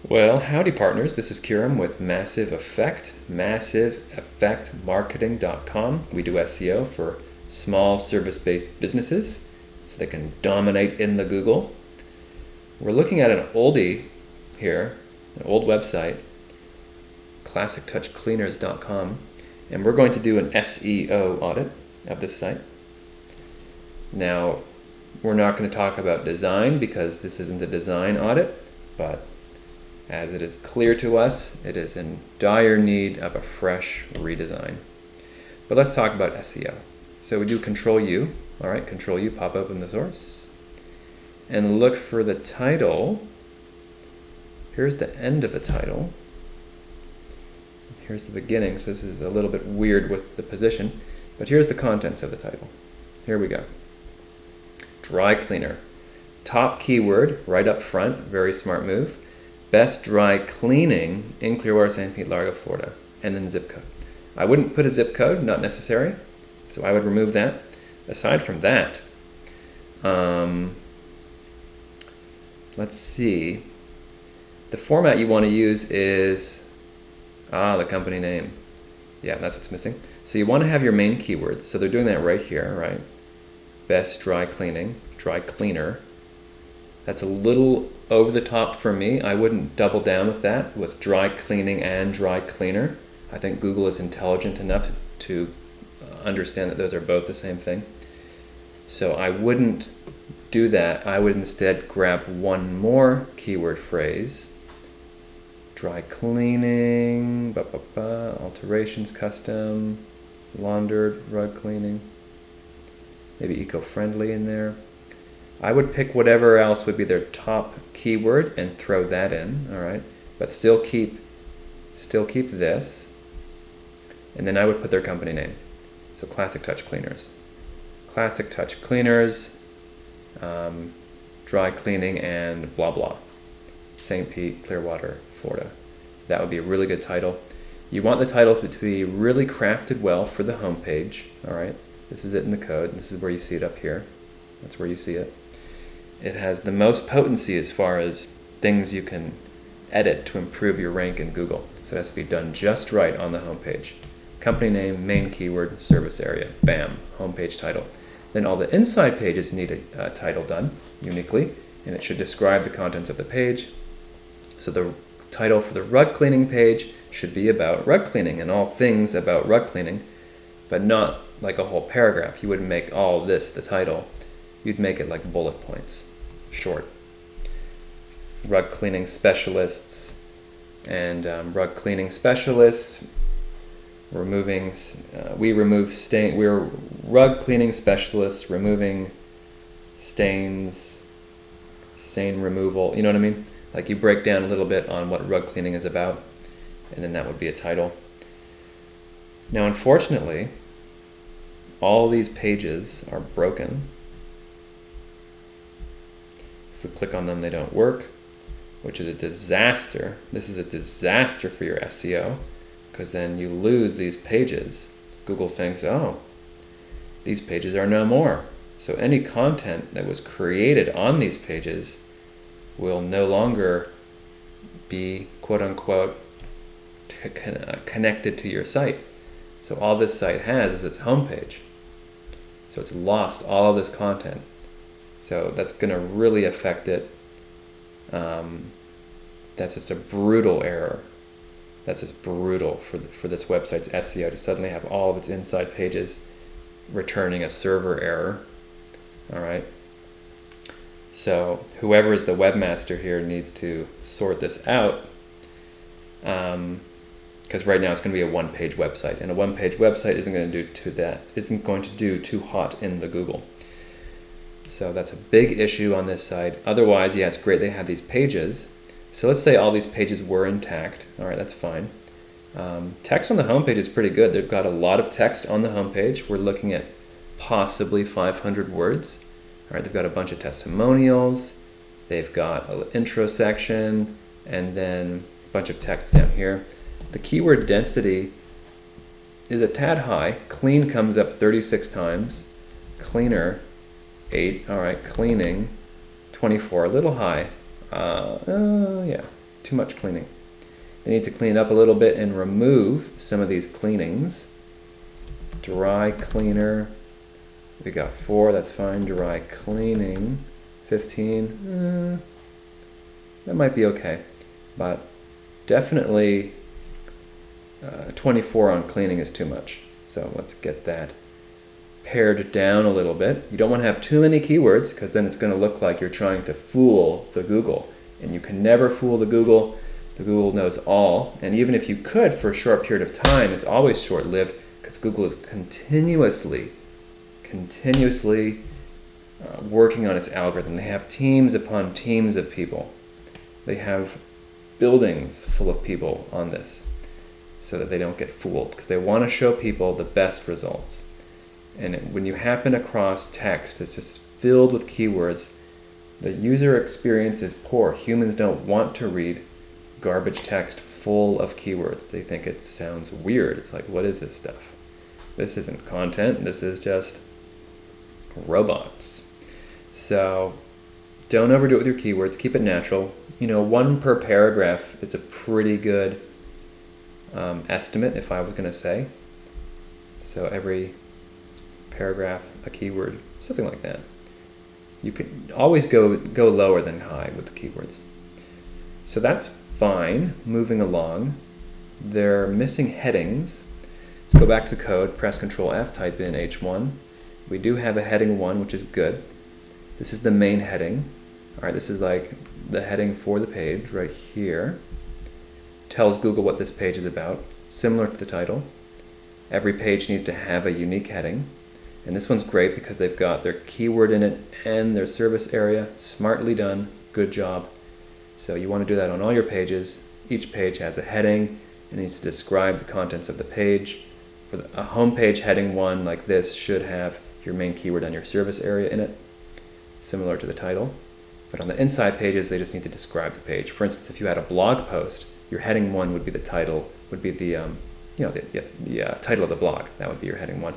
Well, howdy partners, this is Kiram with Massive Effect, massiveeffectmarketing.com. We do SEO for small service-based businesses so they can dominate in the Google. We're looking at an oldie here, an old website, classictouchcleaners.com, and we're going to do an SEO audit of this site. Now, we're not going to talk about design because this isn't a design audit, but as it is clear to us, it is in dire need of a fresh redesign. But let's talk about SEO. So we do Control U, all right, Control U, pop open the source, and look for the title. Here's the end of the title. Here's the beginning, so this is a little bit weird with the position, but here's the contents of the title. Here we go. Dry cleaner. Top keyword right up front, very smart move. Best dry cleaning in Clearwater, St. Pete, Largo, Florida, and then zip code. I wouldn't put a zip code, not necessary, so I would remove that. Aside from that, let's see. The format you want to use is the company name. Yeah, that's what's missing. So you want to have your main keywords. So they're doing that right here, right? Best dry cleaning, dry cleaner. That's a little over the top for me. I wouldn't double down with that, with dry cleaning and dry cleaner. I think Google is intelligent enough to understand that those are both the same thing. So I wouldn't do that. I would instead grab one more keyword phrase. Dry cleaning, alterations, custom, laundered, rug cleaning. Maybe eco-friendly in there. I would pick whatever else would be their top keyword and throw that in, all right? But still keep this. And then I would put their company name. So Classic Touch Cleaners. Classic Touch Cleaners, dry cleaning and blah blah. St. Pete, Clearwater, Florida. That would be a really good title. You want the title to be really crafted well for the homepage, all right? This is it in the code. This is where you see it up here. That's where you see it. It has the most potency as far as things you can edit to improve your rank in Google. So it has to be done just right on the homepage. Company name, main keyword, service area, bam, homepage title. Then all the inside pages need a title done uniquely, and it should describe the contents of the page. So the title for the rug cleaning page should be about rug cleaning and all things about rug cleaning, but not like a whole paragraph. You wouldn't make all this the title. You'd make it like bullet points, short. Rug cleaning specialists and rug cleaning specialists. We're rug cleaning specialists removing stains, stain removal. You know what I mean? Like you break down a little bit on what rug cleaning is about, and then that would be a title. Now, unfortunately, all these pages are broken. If we click on them, they don't work, which is a disaster. This is a disaster for your SEO because then you lose these pages. Google thinks, oh, these pages are no more. So any content that was created on these pages will no longer be, quote unquote, connected to your site. So all this site has is its homepage. So it's lost all of this content. So that's going to really affect it. That's just a brutal error. That's just brutal for this website's SEO to suddenly have all of its inside pages returning a server error. All right. So whoever is the webmaster here needs to sort this out. Because right now it's going to be a one-page website, and a one-page website isn't going to do too hot in the Google. So that's a big issue on this site. Otherwise, yeah, it's great they have these pages. So let's say all these pages were intact. All right, that's fine. Text on the homepage is pretty good. They've got a lot of text on the homepage. We're looking at possibly 500 words. All right, they've got a bunch of testimonials. They've got an intro section, and then a bunch of text down here. The keyword density is a tad high. Clean comes up 36 times. Cleaner, 8. All right, cleaning, 24. A little high. Yeah. Too much cleaning. They need to clean it up a little bit and remove some of these cleanings. Dry cleaner, we got 4, that's fine. Dry cleaning, 15, that might be okay. But definitely 24 on cleaning is too much. So let's get that pared down a little bit. You don't want to have too many keywords because then it's going to look like you're trying to fool the Google. And you can never fool the Google. The Google knows all. And even if you could for a short period of time, it's always short-lived because Google is continuously working on its algorithm. They have teams upon teams of people. They have buildings full of people on this so that they don't get fooled because they want to show people the best results. And when you happen across text that's just filled with keywords, the user experience is poor. Humans don't want to read garbage text full of keywords. They think it sounds weird. It's like, what is this stuff? This isn't content. This is just robots. So don't overdo it with your keywords. Keep it natural. 1 per paragraph is a pretty good estimate, if I was going to say. So every paragraph, a keyword, something like that. You could always go lower than high with the keywords. So that's fine. Moving along. They're missing headings. Let's go back to the code, press Control F, type in H1. We do have a heading 1, which is good. This is the main heading. All right, this is like the heading for the page right here. Tells Google what this page is about, similar to the title. Every page needs to have a unique heading. And this one's great because they've got their keyword in it and their service area. Smartly done. Good job. So you want to do that on all your pages. Each page has a heading. It needs to describe the contents of the page. For a home page heading 1 like this should have your main keyword and your service area in it, similar to the title. But on the inside pages, they just need to describe the page. For instance, if you had a blog post, your heading 1 would be the title, would be the title of the blog. That would be your heading 1.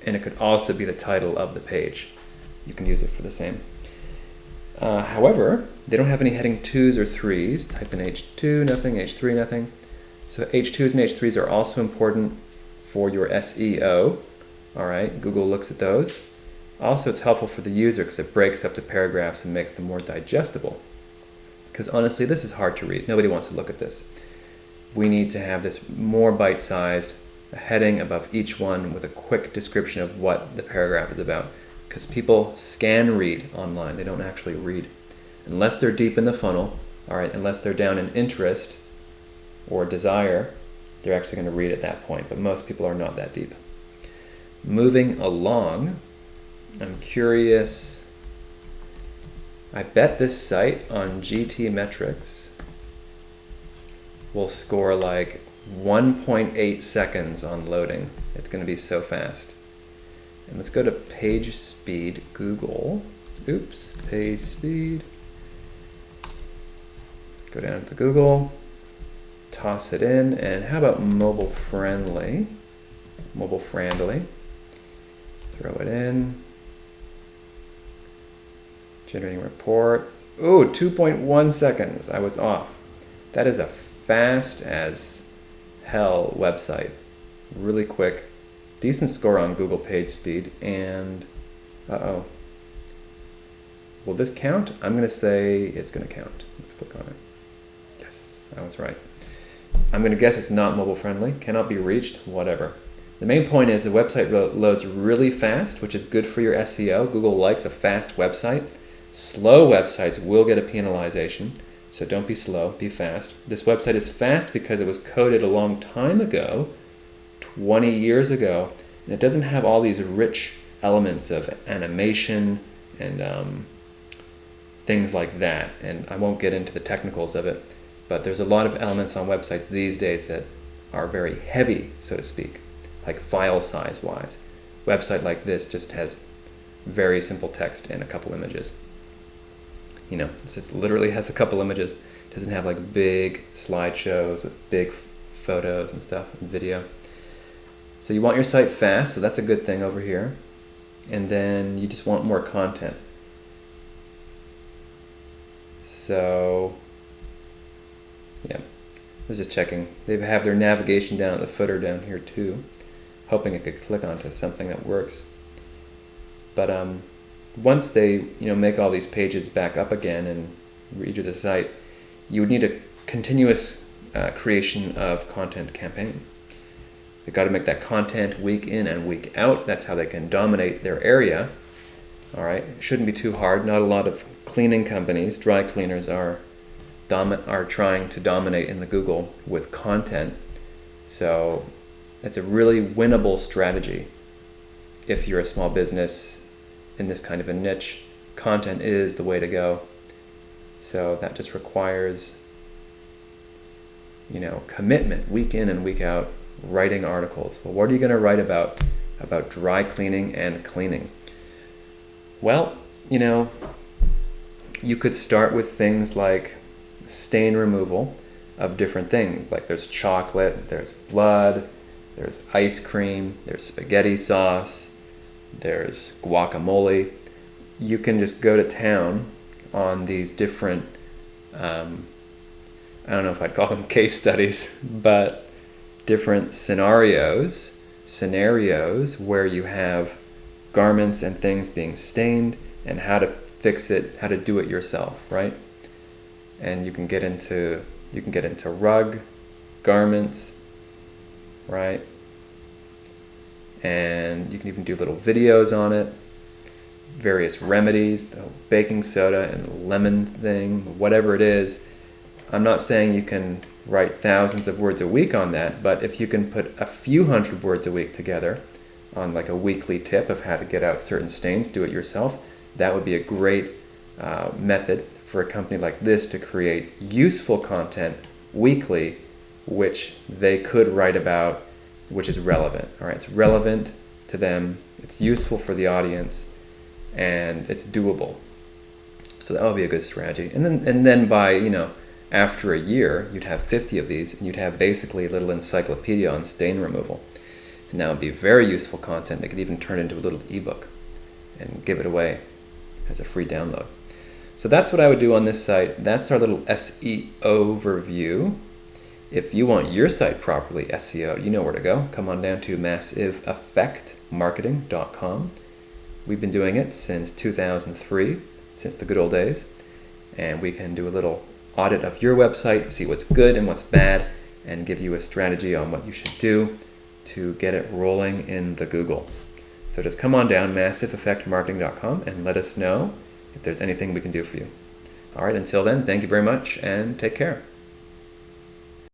And it could also be the title of the page. You can use it for the same. However, they don't have any heading 2s or 3s. Type in H2, nothing, H3, nothing. So H2s and H3s are also important for your SEO. All right, Google looks at those. Also, it's helpful for the user because it breaks up the paragraphs and makes them more digestible. Because honestly, this is hard to read. Nobody wants to look at this. We need to have this more bite-sized, a heading above each one with a quick description of what the paragraph is about. Because people scan read online. They don't actually read. Unless they're deep in the funnel, all right, unless they're down in interest or desire, they're actually going to read at that point. But most people are not that deep. Moving along, I'm curious. I bet this site on GT metrics will score like 1.8 seconds on loading. It's going to be so fast. And let's go to page speed, Google. Oops, page speed. Go down to Google, toss it in, and how about mobile friendly? Mobile friendly. Throw it in. Generating report. Ooh, 2.1 seconds. I was off. That is a fast as hell website. Really quick. Decent score on Google page speed. And, uh-oh. Will this count? I'm going to say it's going to count. Let's click on it. Yes, I was right. I'm going to guess it's not mobile friendly. Cannot be reached. Whatever. The main point is the website loads really fast, which is good for your SEO. Google likes a fast website. Slow websites will get a penalization, so don't be slow, be fast. This website is fast because it was coded a long time ago, 20 years ago, and it doesn't have all these rich elements of animation and things like that. And I won't get into the technicals of it, but there's a lot of elements on websites these days that are very heavy, so to speak, like file size wise. Website like this just has very simple text and a couple images. You know, this just literally has a couple images. It doesn't have like big slideshows with big photos and stuff and video. So you want your site fast, so that's a good thing over here. And then you just want more content. So Yeah, I was just checking. They have their navigation down at the footer down here too, hoping I could click onto something that works. But once they make all these pages back up again and redo the site, you would need a continuous creation of content campaign. They've got to make that content week in and week out. That's how they can dominate their area. All right, it shouldn't be too hard. Not a lot of cleaning companies, dry cleaners, are trying to dominate in the Google with content. So it's a really winnable strategy. If you're a small business in this kind of a niche, content is the way to go. So that just requires, commitment week in and week out, writing articles. Well, what are you going to write about dry cleaning and cleaning? Well, you could start with things like stain removal of different things. Like there's chocolate, there's blood, there's ice cream, there's spaghetti sauce, there's guacamole. You can just go to town on these different, I don't know if I'd call them case studies, but different scenarios where you have garments and things being stained and how to fix it, how to do it yourself, right? And you can get into rug garments, right? And you can even do little videos on it, various remedies, the baking soda and lemon thing, whatever it is. I'm not saying you can write thousands of words a week on that, but if you can put a few hundred words a week together on like a weekly tip of how to get out certain stains, do it yourself, that would be a great method for a company like this to create useful content weekly, which they could write about, which is relevant. All right, it's relevant to them, it's useful for the audience, and it's doable. So that would be a good strategy. And then by after a year, you'd have 50 of these, and you'd have basically a little encyclopedia on stain removal. And that would be very useful content. They could even turn it into a little ebook and give it away as a free download. So that's what I would do on this site. That's our little SEO overview. If you want your site properly SEO'd, you know where to go. Come on down to massiveeffectmarketing.com. We've been doing it since 2003, since the good old days. And we can do a little audit of your website, see what's good and what's bad, and give you a strategy on what you should do to get it rolling in the Google. So just come on down, massiveeffectmarketing.com, and let us know if there's anything we can do for you. All right, until then, thank you very much and take care.